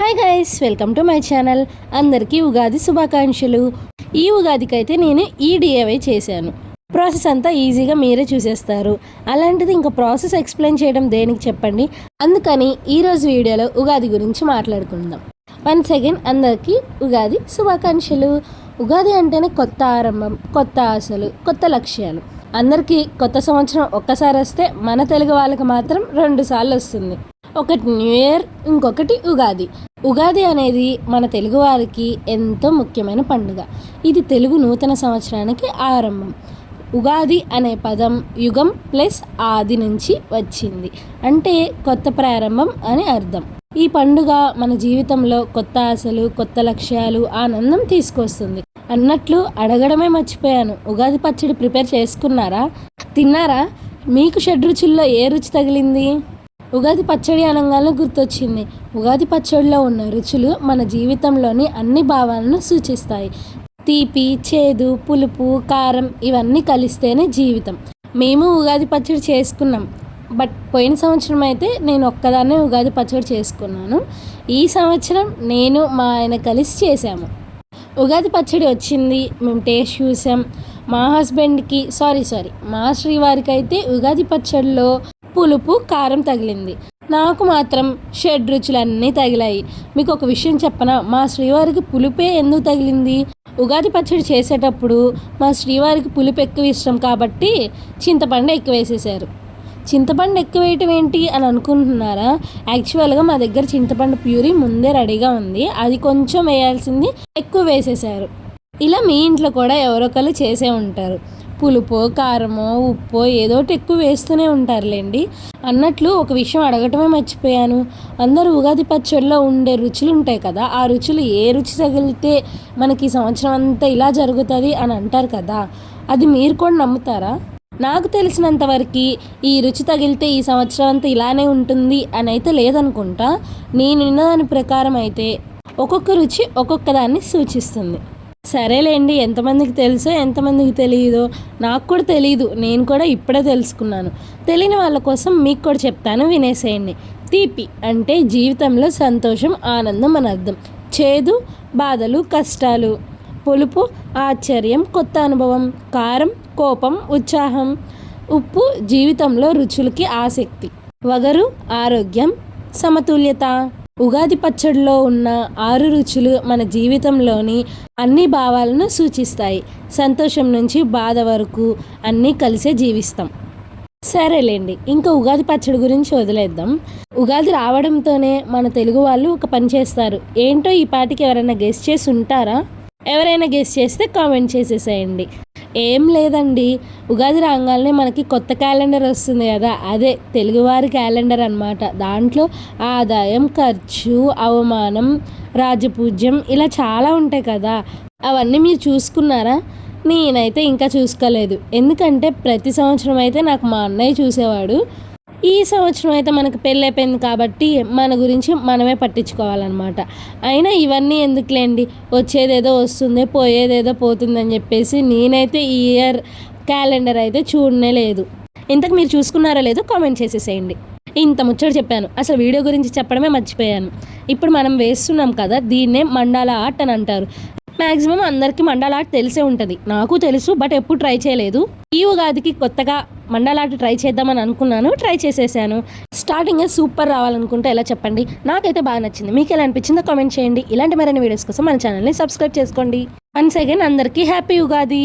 Hi guys, welcome to my channel. అందరికీ ఉగాది శుభాకాంక్షలు. ఈ ఉగాదికి అయితే నేను ఈ డిఐవై చేశాను. ప్రాసెస్ అంతా ఈజీగా మీరే చూసేస్తారు. అలాంటిది ఇంకా ప్రాసెస్ ఎక్స్ప్లెయిన్ చేయడం దేనికి చెప్పండి. అందుకని ఈరోజు వీడియోలో ఉగాది గురించి మాట్లాడుకుందాం. వన్స్ అగైన్ అందరికీ ఉగాది శుభాకాంక్షలు. ఉగాది అంటేనే కొత్త ఆరంభం, కొత్త ఆశలు, కొత్త లక్ష్యాలు. అందరికీ కొత్త సంవత్సరం ఒక్కసారి వస్తే మన తెలుగు వాళ్ళకి మాత్రం 2 సార్లు వస్తుంది. ఒకటి న్యూ ఇయర్, ఇంకొకటి ఉగాది. ఉగాది అనేది మన తెలుగు వారికి ఎంతో ముఖ్యమైన పండుగ. ఇది తెలుగు నూతన సంవత్సరానికి ఆరంభం. ఉగాది అనే పదం యుగం ప్లస్ ఆది నుంచి వచ్చింది, అంటే కొత్త ప్రారంభం అని అర్థం. ఈ పండుగ మన జీవితంలో కొత్త ఆశలు, కొత్త లక్ష్యాలు, ఆనందం తీసుకొస్తుంది. అన్నట్లు అడగడమే మర్చిపోయాను, ఉగాది పచ్చడి ప్రిపేర్ చేసుకున్నారా? తిన్నారా? మీకు షడ్రుచుల్లో ఏ రుచి తగిలింది? ఉగాది పచ్చడి అనగానే గుర్తొచ్చింది. ఉగాది పచ్చడిలో ఉన్న రుచులు మన జీవితంలోని అన్ని భావాలను సూచిస్తాయి. తీపి, చేదు, పులుపు, కారం ఇవన్నీ కలిస్తేనే జీవితం. మేము ఉగాది పచ్చడి చేసుకున్నాం. బట్ పోయిన సంవత్సరం అయితే నేను ఒక్కదాన్నే ఉగాది పచ్చడి చేసుకున్నాను. ఈ సంవత్సరం నేను మా ఆయన కలిసి చేశాము. ఉగాది పచ్చడి వచ్చింది, మేము టేస్ట్ చూసాం. మా హస్బెండ్కి మా శ్రీవారికి అయితే ఉగాది పచ్చడిలో పులుపు, కారం తగిలింది. నాకు మాత్రం షడ్రుచులన్నీ తగిలాయి. మీకు ఒక విషయం చెప్పనా? మా శ్రీవారికి పులుపే ఎందుకు తగిలింది? ఉగాది పచ్చడి చేసేటప్పుడు మా శ్రీవారికి పులుపు ఎక్కువ ఇష్టం కాబట్టి చింతపండు ఎక్కువ వేసేసారు. చింతపండు ఎక్కువ వేయటం ఏంటి అని అనుకుంటున్నారా? యాక్చువల్గా మా దగ్గర చింతపండు ప్యూరీ ముందే రెడీగా ఉంది, అది కొంచెం వేయాల్సింది ఎక్కువ వేసేసారు. ఇలా మీ ఇంట్లో కూడా ఎవరొకరు చేసే ఉంటారు. పులుపో, కారమో, ఉప్పో ఏదోటి ఎక్కువ వేస్తూనే ఉంటారులేండి. అన్నట్లు ఒక విషయం అడగటమే మర్చిపోయాను. అందరూ ఉగాది పచ్చడిలో ఉండే రుచులు ఉంటాయి కదా, ఆ రుచులు ఏ రుచి తగిలితే మనకి ఈ సంవత్సరం అంతా ఇలా జరుగుతుంది అని అంటారు కదా, అది మీరు కూడా నమ్ముతారా? నాకు తెలిసినంత వరకు ఈ రుచి తగిలితే ఈ సంవత్సరం అంతా ఇలానే ఉంటుంది అని అయితే లేదనుకుంటా. నేను విన్నదాని ప్రకారం అయితే ఒక్కొక్క రుచి ఒక్కొక్క దాన్ని సూచిస్తుంది. సరేలేండి, ఎంతమందికి తెలుసో ఎంతమందికి తెలియదో నాకు కూడా తెలియదు. నేను కూడా ఇప్పుడే తెలుసుకున్నాను. తెలియని వాళ్ళ కోసం మీకు కూడా చెప్తాను, వినేసేయండి. తీపి అంటే జీవితంలో సంతోషం, ఆనందం అని అర్థం. చేదు బాధలు, కష్టాలు. పులుపు ఆశ్చర్యం, కొత్త అనుభవం. కారం కోపం, ఉత్సాహం. ఉప్పు జీవితంలో రుచులకి ఆసక్తి. వగరు ఆరోగ్యం, సమతుల్యత. ఉగాది పచ్చడిలో ఉన్న 6 రుచులు మన జీవితంలోని అన్ని భావాలను సూచిస్తాయి. సంతోషం నుంచి బాధ వరకు అన్నీ కలిసే జీవిస్తాం. సరేలేండి, ఇంకా ఉగాది పచ్చడి గురించి వదిలేద్దాం. ఉగాది రావడంతోనే మన తెలుగు వాళ్ళు ఒక పని చేస్తారు. ఏంటో ఈ పాటికి ఎవరైనా గెస్ చేసి ఉంటారా? ఎవరైనా గెస్ చేస్తే కామెంట్ చేసేసేయండి. ఏం లేదండి, ఉగాది రాగానే మనకి కొత్త క్యాలెండర్ వస్తుంది కదా, అదే తెలుగువారి క్యాలెండర్ అన్నమాట. దాంట్లో ఆదాయం, ఖర్చు, అవమానం, రాజపూజ్యం ఇలా చాలా ఉంటాయి కదా. అవన్నీ మీరు చూసుకున్నారా? నేనైతే ఇంకా చూసుకోలేదు. ఎందుకంటే ప్రతి సంవత్సరం అయితే నాకు మా అన్నయ్య చూసేవాడు. ఈ సంవత్సరం అయితే మనకు పెళ్ళైపోయింది కాబట్టి మన గురించి మనమే పట్టించుకోవాలన్నమాట. అయినా ఇవన్నీ ఎందుకులేండి, వచ్చేదేదో వస్తుంది, పోయేదేదో పోతుందని చెప్పేసి నేనైతే ఈ ఇయర్ క్యాలెండర్ అయితే చూడనే లేదు. ఇంతకు మీరు చూసుకున్నారో లేదో కామెంట్ చేసేసేయండి. ఇంత ముచ్చట చెప్పాను, అసలు వీడియో గురించి చెప్పడమే మర్చిపోయాను. ఇప్పుడు మనం వేస్తున్నాం కదా, దీన్నే మండాల ఆర్ట్ అని అంటారు. మ్యాక్సిమం అందరికీ మండల ఆర్ట్ తెలిసే ఉంటుంది. నాకు తెలుసు, బట్ ఎప్పుడు ట్రై చేయలేదు. ఈ ఉగాదికి కొత్తగా మండల ఆర్ట్ ట్రై చేద్దామని అనుకున్నాను, ట్రై చేసేసాను. స్టార్టింగ్ సూపర్ రావాలనుకుంటే ఎలా చెప్పండి? నాకైతే బాగా నచ్చింది. మీకు ఎలా అనిపించిందో కామెంట్ చేయండి. ఇలాంటి మరిన్ని వీడియోస్ కోసం మన ఛానల్ని సబ్స్క్రైబ్ చేసుకోండి. వన్స్ అగైన్ అందరికీ హ్యాపీ ఉగాది.